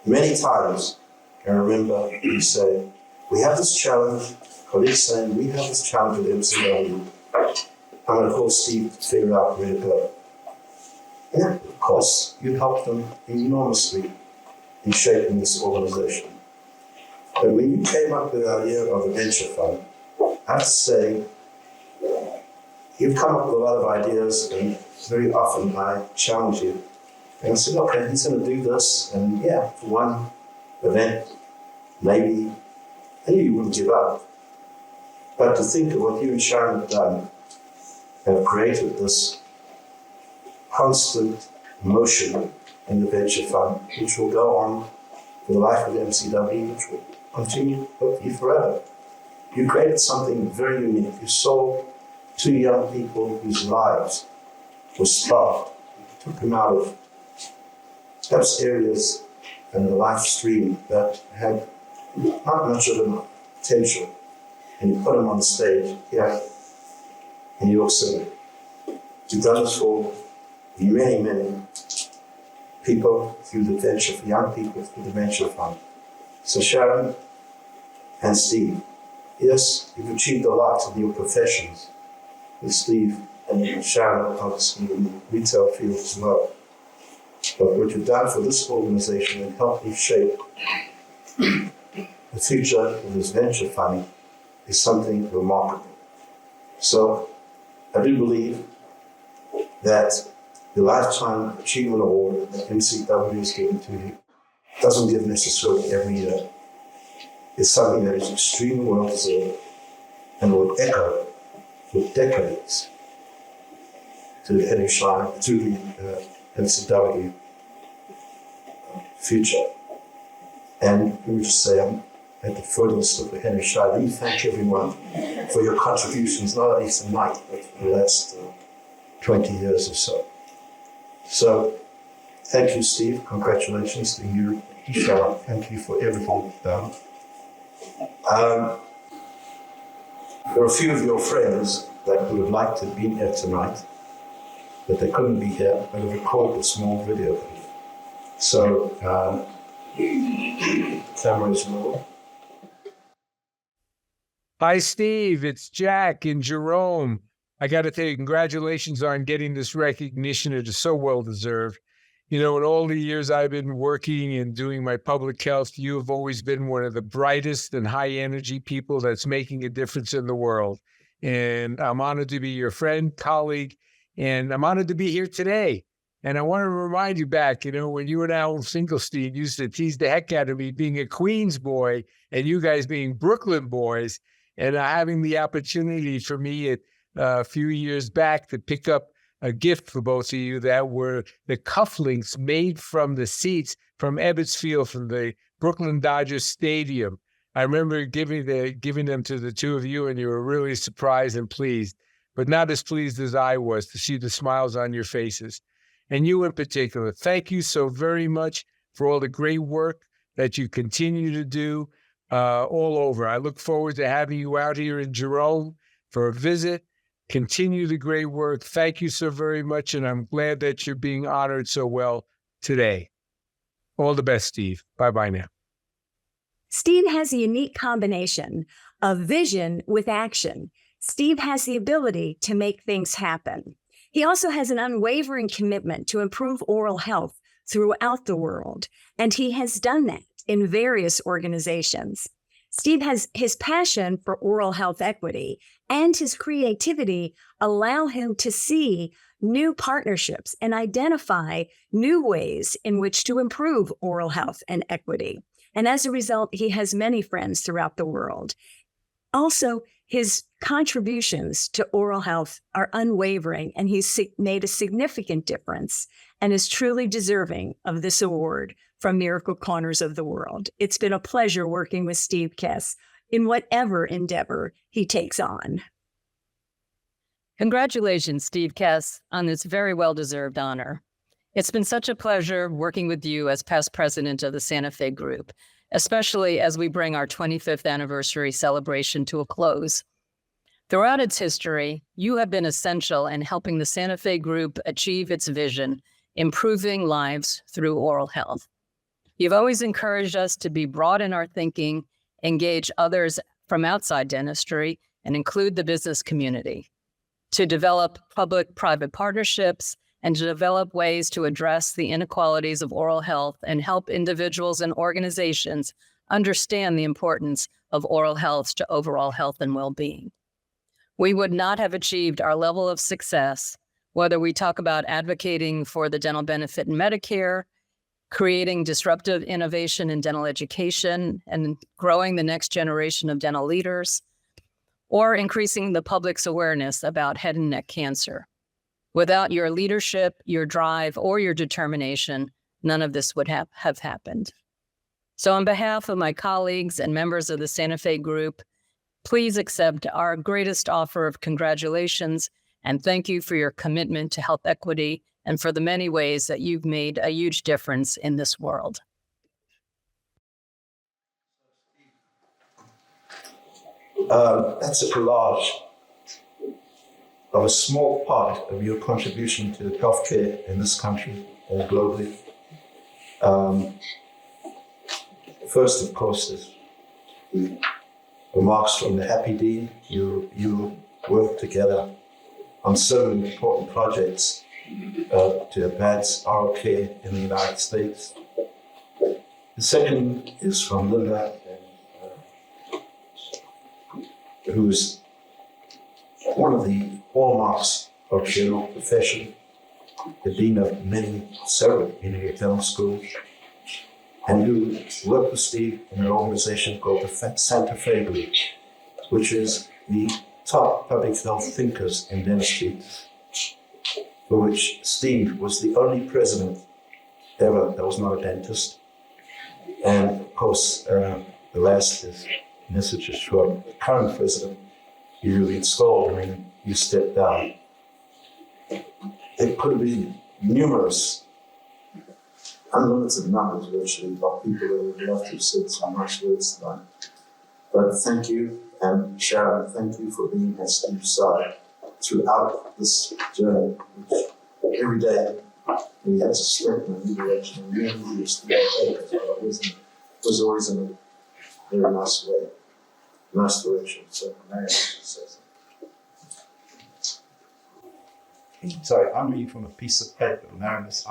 [SPEAKER 7] many times I remember you say, we have this challenge, colleagues saying, we have this challenge at MCW. I'm going to call Steve to figure out where to go. And of course, you helped them enormously in shaping this organization. But when you came up with the idea of a venture fund, I have to say, you've come up with a lot of ideas, and very often I challenge you. And I said, okay, he's going to do this, and yeah, for one event, maybe, I knew you wouldn't give up. But to think of what you and Sharon have done, have created this constant motion in the venture fund, which will go on for the life of the MCW, which will continue hopefully forever. You created something very unique. You saw two young people whose lives were starved. You took them out of perhaps areas in the life stream that had not much of a potential, and you put them on the stage here in New York City. You've done this for many, many people through the venture, for young people through the venture fund. So Sharon and Steve, yes, you've achieved a lot in your professions, with Steve and Sharon, obviously in the retail field as well. But what you've done for this organization and helped me shape the future of this venture fund is something remarkable. So I do believe that the Lifetime Achievement Award that MCW is given to you doesn't give necessarily every year. It's something that is extremely well deserved and will echo for decades to the Henry Schein, to the MCW future. And let me just say, I'm at the furthest of the Henry Schein. Let me thank everyone for your contributions, not only tonight, but for the last 20 years or so. So, thank you, Steve. Congratulations to you, Sharon. Thank you for everything you've done. There are a few of your friends that would have liked to have been here tonight, but they couldn't be here, but have recorded a small video. So, camera is low.
[SPEAKER 8] Hi, Steve. It's Jack in Jerome. I got to tell you, congratulations on getting this recognition. It is so well deserved. You know, in all the years I've been working and doing my public health, you have always been one of the brightest and high energy people that's making a difference in the world. And I'm honored to be your friend, colleague, and I'm honored to be here today. And I want to remind you back, you know, when you and Alan Finkelstein used to tease the heck out of me being a Queens boy and you guys being Brooklyn boys, and having the opportunity for me a few years back to pick up a gift for both of you that were the cufflinks made from the seats from Ebbets Field, from the Brooklyn Dodgers Stadium. I remember giving them to the two of you, and you were really surprised and pleased, but not as pleased as I was to see the smiles on your faces. And you in particular, thank you so very much for all the great work that you continue to do all over. I look forward to having you out here in Jerome for a visit. Continue the great work. Thank you so very much, and I'm glad that you're being honored so well today. All the best, Steve. Bye-bye now.
[SPEAKER 9] Steve has a unique combination of vision with action. Steve has the ability to make things happen. He also has an unwavering commitment to improve oral health throughout the world, and he has done that in various organizations. Steve has his passion for oral health equity and his creativity allow him to see new partnerships and identify new ways in which to improve oral health and equity. And as a result, he has many friends throughout the world. Also, his contributions to oral health are unwavering, and he's made a significant difference and is truly deserving of this award from Miracle Corners of the World. It's been a pleasure working with Steve Kess in whatever endeavor he takes on.
[SPEAKER 10] Congratulations, Steve Kess, on this very well-deserved honor. It's been such a pleasure working with you as past president of the Santa Fe Group, especially as we bring our 25th anniversary celebration to a close. Throughout its history, you have been essential in helping the Santa Fe Group achieve its vision, improving lives through oral health. You've always encouraged us to be broad in our thinking, engage others from outside dentistry, and include the business community, to develop public-private partnerships, and to develop ways to address the inequalities of oral health and help individuals and organizations understand the importance of oral health to overall health and well-being. We would not have achieved our level of success, whether we talk about advocating for the dental benefit in Medicare, creating disruptive innovation in dental education, and growing the next generation of dental leaders, or increasing the public's awareness about head and neck cancer. Without your leadership, your drive, or your determination, none of this would have happened. So on behalf of my colleagues and members of the Santa Fe Group, please accept our greatest offer of congratulations and thank you for your commitment to health equity and for the many ways that you've made a huge difference in this world.
[SPEAKER 7] That's a collage of a small part of your contribution to healthcare in this country and globally. First, of course, is the remarks from the Happy Dean. You work together on so many important projects to advance oral care in the United States. The second is from Linda, who's one of the hallmarks of general profession, the dean of several community dental schools, and who worked with Steve in an organization called the Santa Fe Group, which is the top public health thinkers in dentistry, for which Steve was the only president ever that was not a dentist. And of course, the last is messages from the current president. You installed, you stepped down. It could have been numerous, unlimited numbers virtually of people that would love to have said so much words tonight. But thank you, and Sharon, thank you for being at Steve's side throughout this journey, which every day we had to step in a new direction, and really it was always in a very nice way. Nice direction. So Mary says. Sorry, I'm reading from a piece of paper. Marinus,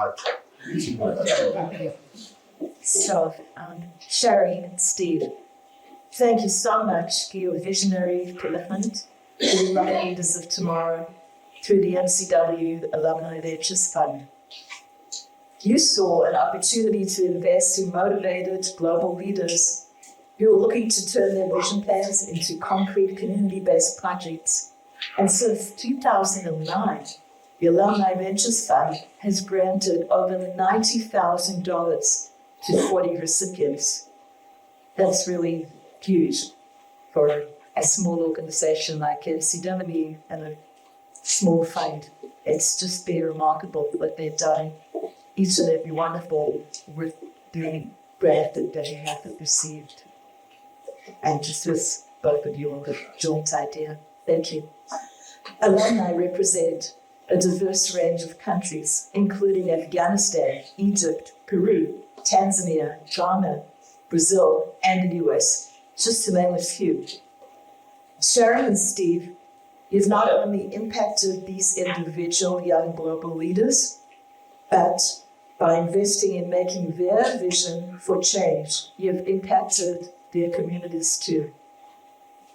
[SPEAKER 11] So, Sherry and Steve, thank you so much for your visionary commitment to the young leaders of tomorrow through the MCW Alumni Ventures Fund. You saw an opportunity to invest in motivated global leaders who are looking to turn their vision plans into concrete community-based projects. And since 2009, the Alumni Ventures Fund has granted over $90,000 to 40 recipients. That's really huge for a small organization like MCW and a small fund. It's just been remarkable what they've done. Each and every one of them with the grant that they have received. And just with both of you on the joint idea. Thank you. Alumni represent a diverse range of countries, including Afghanistan, Egypt, Peru, Tanzania, Ghana, Brazil, and the US, just to name a few. Sharon and Steve, you've not only impacted these individual young global leaders, but by investing in making their vision for change, you've impacted their communities too.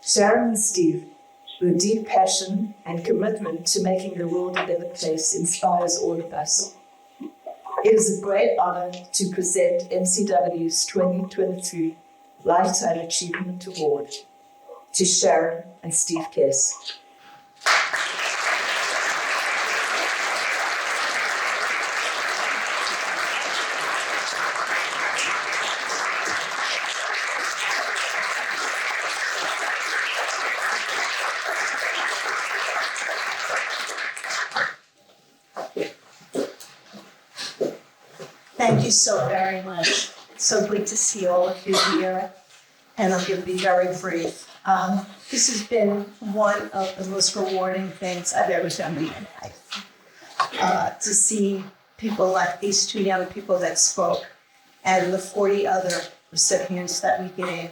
[SPEAKER 11] Sharon and Steve, Your deep passion and commitment to making the world a better place inspires all of us. It is a great honor to present MCW's 2023 Lifetime Achievement Award to Sharon and Steve Kess.
[SPEAKER 12] Thank you so very much. It's so good to see all of you here, and I'm going to be very brief. This has been one of the most rewarding things I've ever done in my life. To see people like these two young people that spoke and the 40 other recipients that we gave.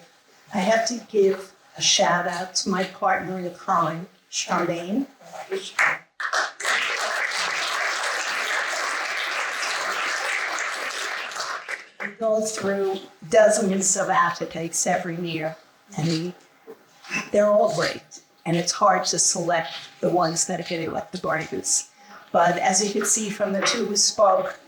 [SPEAKER 12] I have to give a shout out to my partner in crime, Charlene. We go through dozens of applicants every year, and they're all great. And it's hard to select the ones that are getting like the brightest. But as you can see from the two who spoke,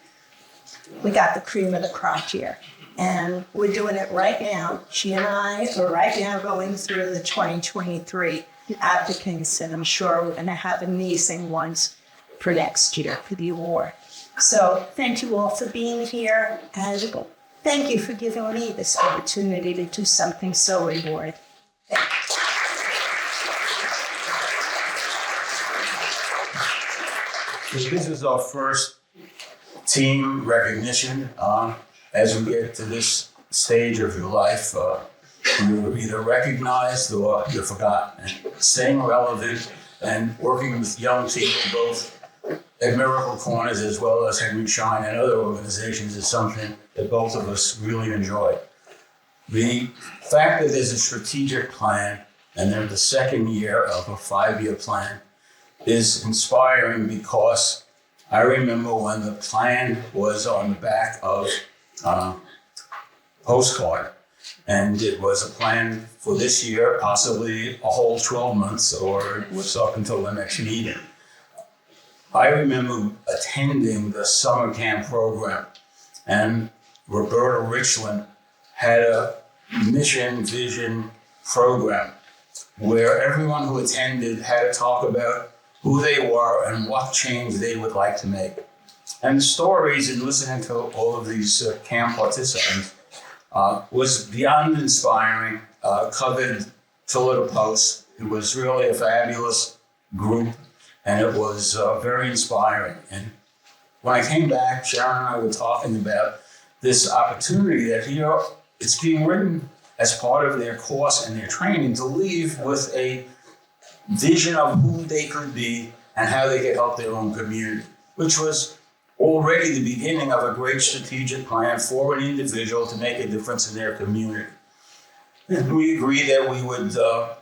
[SPEAKER 12] we got the cream of the crop here. And we're doing it right now. She and I are right now going through the 2023 applicants, and I'm sure we're going to have amazing ones for next year for the award. So thank you all for being here, and thank you for giving me this opportunity to do something so rewarding.
[SPEAKER 13] This is our first team recognition. As we get to this stage of your life, you're either recognized or you're forgotten. And staying relevant and working with young people, both at Miracle Corners as well as Henry Schein and other organizations, is something that both of us really enjoy. The fact that there's a strategic plan and they're the second year of a 5-year plan is inspiring, because I remember when the plan was on the back of a postcard, and it was a plan for this year, possibly a whole 12 months, or it was up until the next meeting. I remember attending the summer camp program, and Roberta Richland had a mission vision program where everyone who attended had to talk about who they were and what change they would like to make. And the stories in listening to all of these camp participants was beyond inspiring, covered Toledo Post. It was really a fabulous group, and it was very inspiring. And when I came back, Sharon and I were talking about this opportunity that here it's being written as part of their course and their training to leave with a vision of who they could be and how they could help their own community, which was already the beginning of a great strategic plan for an individual to make a difference in their community. And we agreed that we would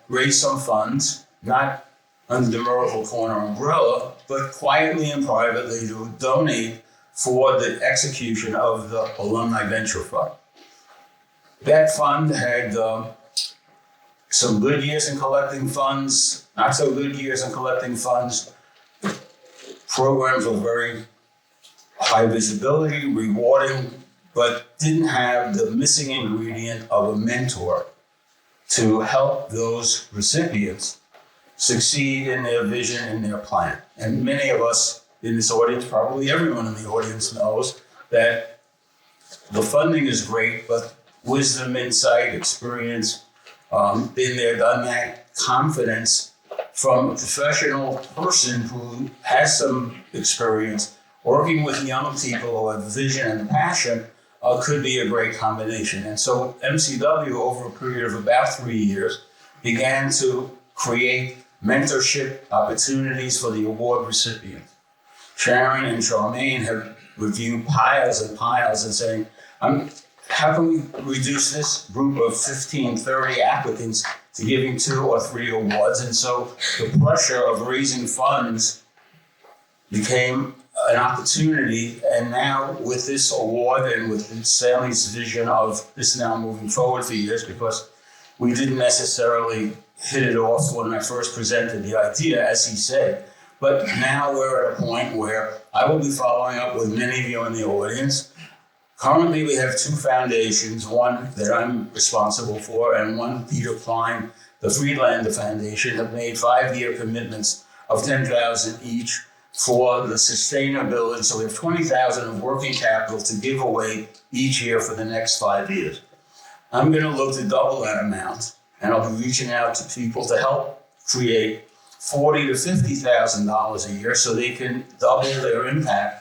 [SPEAKER 13] raise some funds, not under the Miracle Corner umbrella, but quietly and privately to donate for the execution of the Alumni Venture Fund. That fund had some good years in collecting funds, not so good years in collecting funds. Programs were very high visibility, rewarding, but didn't have the missing ingredient of a mentor to help those recipients succeed in their vision and their plan. And many of us in this audience, probably everyone in the audience, knows that the funding is great, but wisdom, insight, experience, been there, done that, confidence from a professional person who has some experience working with young people who have vision and passion could be a great combination. And so MCW, over a period of about 3 years, began to create mentorship opportunities for the award recipients. Sharon and Charmaine have reviewed piles and piles and saying, how can we reduce this group of 15, 30 applicants to giving 2 or 3 awards? And so the pressure of raising funds became an opportunity. And now with this award and with Sally's vision of this now moving forward for years, because we didn't necessarily hit it off when I first presented the idea, as he said. But now we're at a point where I will be following up with many of you in the audience. Currently, we have 2 foundations, one that I'm responsible for, and one Peter Klein, the Friedlander Foundation, have made 5-year commitments of $10,000 each for the sustainability. So we have $20,000 of working capital to give away each year for the next 5 years. I'm going to look to double that amount, and I'll be reaching out to people to help create $40,000 to $50,000 a year so they can double their impact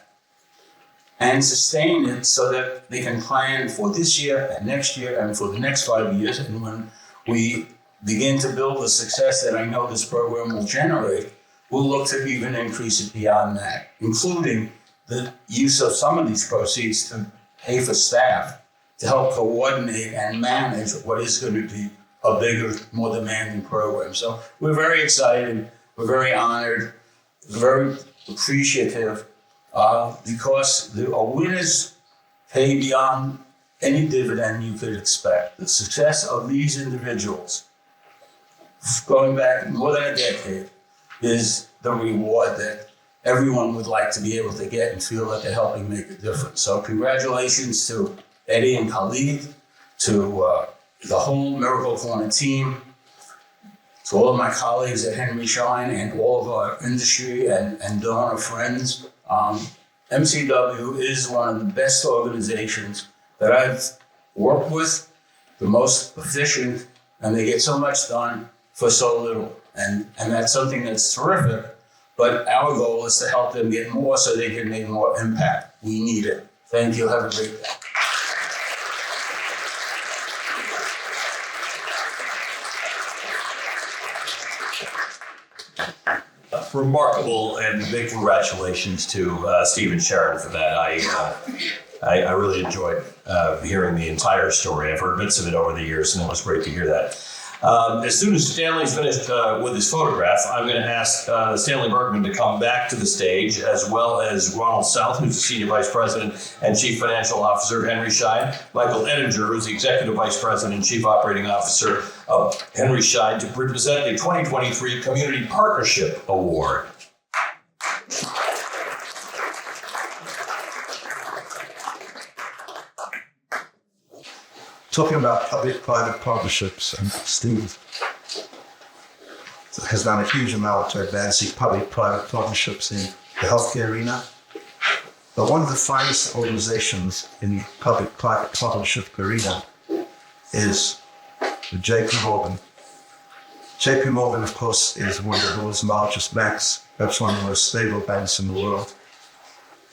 [SPEAKER 13] and sustain it so that they can plan for this year and next year and for the next 5 years. And when we begin to build the success that I know this program will generate, we'll look to even increase it beyond that, including the use of some of these proceeds to pay for staff to help coordinate and manage what is going to be a bigger, more demanding program. So we're very excited, we're very honored, very appreciative, because the winners pay beyond any dividend you could expect. The success of these individuals, going back more than a decade, is the reward that everyone would like to be able to get and feel that they're helping make a difference. So congratulations to Eddie and Khalid, to the whole Miracle Corner team, to all of my colleagues at Henry Schein and all of our industry and donor friends. MCW is one of the best organizations that I've worked with, the most efficient, and they get so much done for so little. And that's something that's terrific, but our goal is to help them get more so they can make more impact. We need it. Thank you. Have a great day.
[SPEAKER 1] Remarkable, and big congratulations to Steve and Sharon for that. I really enjoyed hearing the entire story. I've heard bits of it over the years, and it was great to hear that. As soon as Stanley's finished with his photograph, I'm going to ask Stanley Bergman to come back to the stage, as well as Ronald South, who's the Senior Vice President and Chief Financial Officer of Henry Schein, Michael Ettinger, who's the Executive Vice President and Chief Operating Officer of Henry Schein, to present the 2023 Community Partnership Award.
[SPEAKER 7] Talking about public-private partnerships, and Steve has done a huge amount to advancing public-private partnerships in the healthcare arena. But one of the finest organizations in the public-private partnership arena is the JP Morgan. JP Morgan, of course, is one of the world's largest banks, perhaps one of the most stable banks in the world.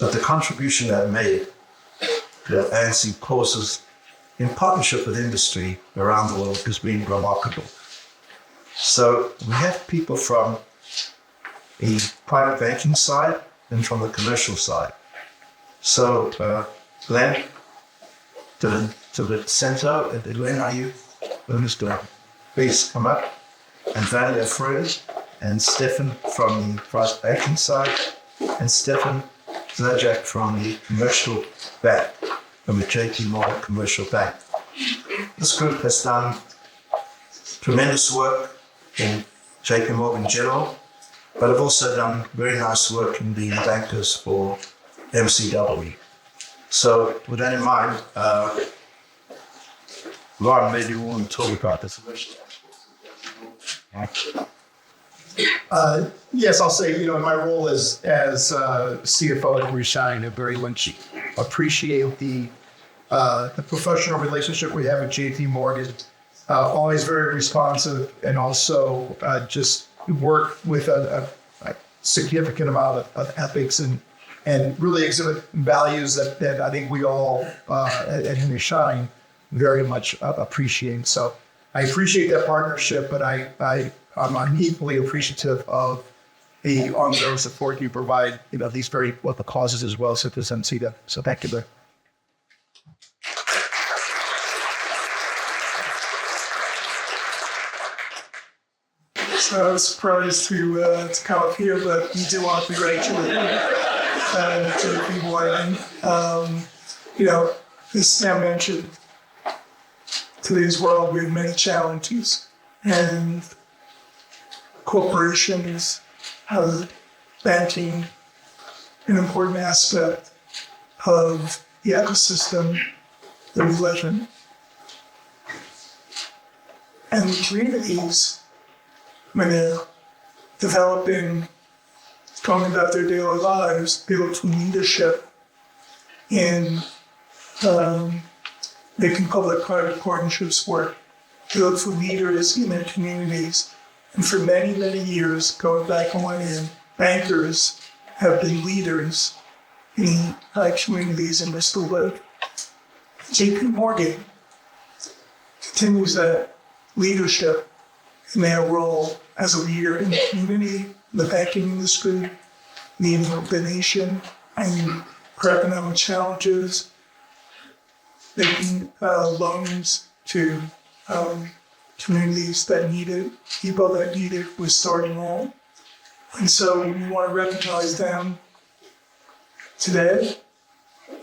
[SPEAKER 7] But the contribution they've made to advancing causes in partnership with industry around the world has been remarkable. So we have people from the private banking side and from the commercial side. So Glenn, to the center, Glenn, are you? Who's going? Please come up. And Valia Freud and Stefan from the private banking side, and Stefan Zajak from the commercial bank, from the JP Morgan Commercial Bank. This group has done tremendous work in JP Morgan General, but have also done very nice work in being bankers for MCW. So with that in mind, Lauren, maybe you want to talk about this.
[SPEAKER 14] Yes, I'll say, in my role as CFO at Henry Schein, I very much appreciate the professional relationship we have with JP Morgan. Always very responsive, and also just work with a significant amount of ethics and really exhibit values that I think we all at Henry Schein very much appreciate. So I appreciate that partnership, but I'm equally appreciative of the ongoing support you provide, these the causes as well, such as MCW. So thank you there. So I was surprised to come up here, but we do want to congratulate to the people as Sam mentioned, today's world we have many challenges, and corporations, banking, an important aspect of the ecosystem that we live in. And communities, when they're developing, going about their daily lives, they look for leadership in making public-private partnerships work. They look for leaders in their communities. And for many, many years, going back a millennium, bankers have been leaders in communities in which they live. JP Morgan continues that leadership in their role as a leader in the community, the banking industry, the nation, and for economic challenges, making loans to communities that need it, people that need it with starting home. And so we want to recognize them today,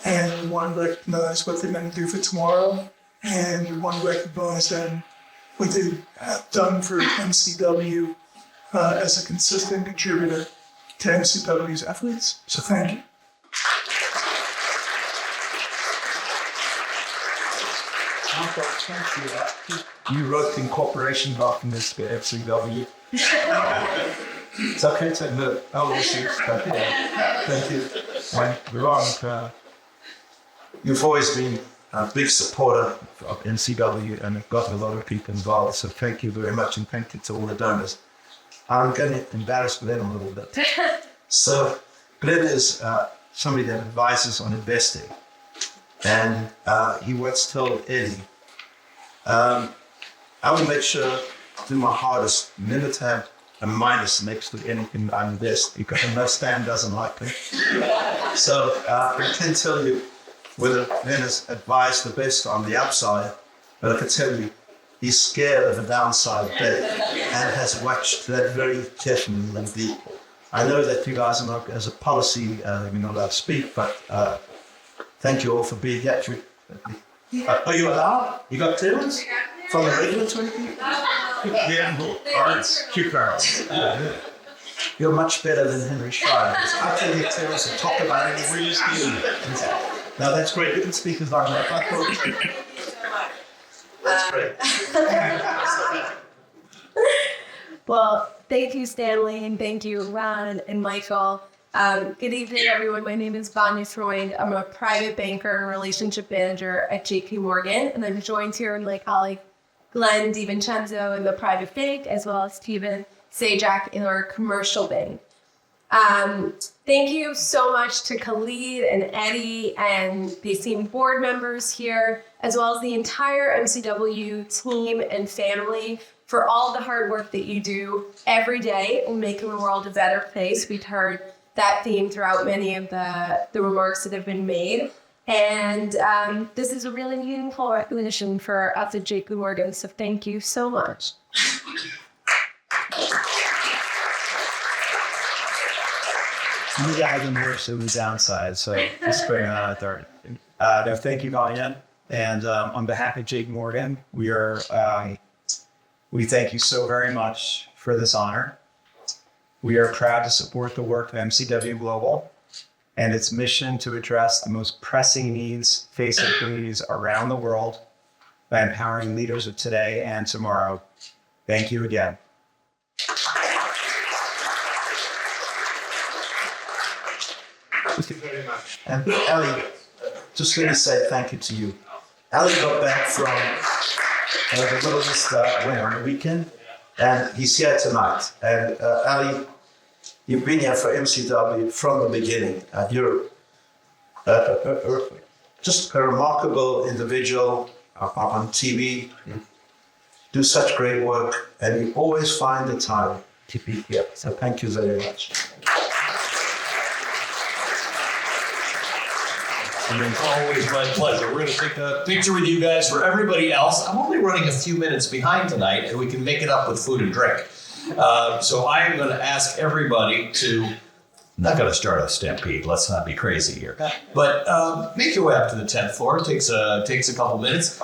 [SPEAKER 14] and we want to recognize what they're going to do for tomorrow, and we want to recognize them, what they've done for MCW as a consistent contributor to MCW's efforts. So thank you.
[SPEAKER 15] You wrote the incorporation documents for MCW. It's okay to admit, thank you. When Veronica, you've always been a big supporter of MCW and have got a lot of people involved, so thank you very much, and thank you to all the donors. I'm going to embarrass Glenn a little bit. So Glenn is somebody that advises on investing, and he once told Eddie, I will make sure to do my hardest never to have a minus next to anything I invest, because I know Stan doesn't like me. So I can tell you whether Glenn has advised the best on the upside, but I can tell you he's scared of the downside bet and has watched that very carefully and deep. I know that you guys are not, as a policy, you're not allowed to speak, but thank you all for being here. Are you allowed? You got clearance from the regulatory people? Yeah, cards. Cue cards. You're much better than Henry Schreier. I can get clearance and talk about it anywhere you see. No, that's great. You can speak as long as That's great.
[SPEAKER 16] Well, thank you, Stanley, and thank you, Ron and Michael. Good evening, everyone. My name is Vanya Freund. I'm a private banker and relationship manager at JP Morgan, and I'm joined here with my colleague Glenn DiVincenzo in the private bank, as well as Steven Sajak in our commercial bank. Thank you so much to Khalid and Eddie and the esteemed board members here, as well as the entire MCW team and family for all the hard work that you do every day in making the world a better place. We've heard that theme throughout many of the remarks that have been made. And this is a really meaningful recognition for us at JP Morgan, so thank you so much.
[SPEAKER 15] You guys are worse than the downside, so just bring that out there. No, thank you, Vanya. And on behalf of JP Morgan, we thank you so very much for this honor. We are proud to support the work of MCW Global and its mission to address the most pressing needs facing communities around the world by empowering leaders of today and tomorrow. Thank you again. Thank you very much. And Ali, just going to say thank you to you. Ali got back from the Middle East on the weekend, and he's here tonight. And Ali, you've been here for MCW from the beginning. You're just a remarkable individual on TV. You do such great work, and you always find the time to be here. So thank you very much.
[SPEAKER 1] Always my pleasure. We're going to take a picture with you guys. For everybody else, I'm only running a few minutes behind tonight, and we can make it up with food and drink. So I am going to ask everybody to, I'm not going to start a stampede. Let's not be crazy here. But make your way up to the 10th floor. It takes a couple minutes.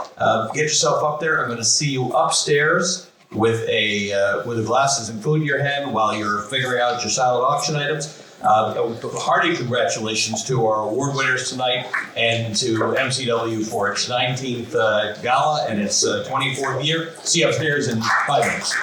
[SPEAKER 1] Get yourself up there. I'm going to see you upstairs with the glasses and food in your hand while you're figuring out your silent auction items. Hearty congratulations to our award winners tonight and to MCW for its 19th Gala and its 24th year. See you upstairs in 5 minutes.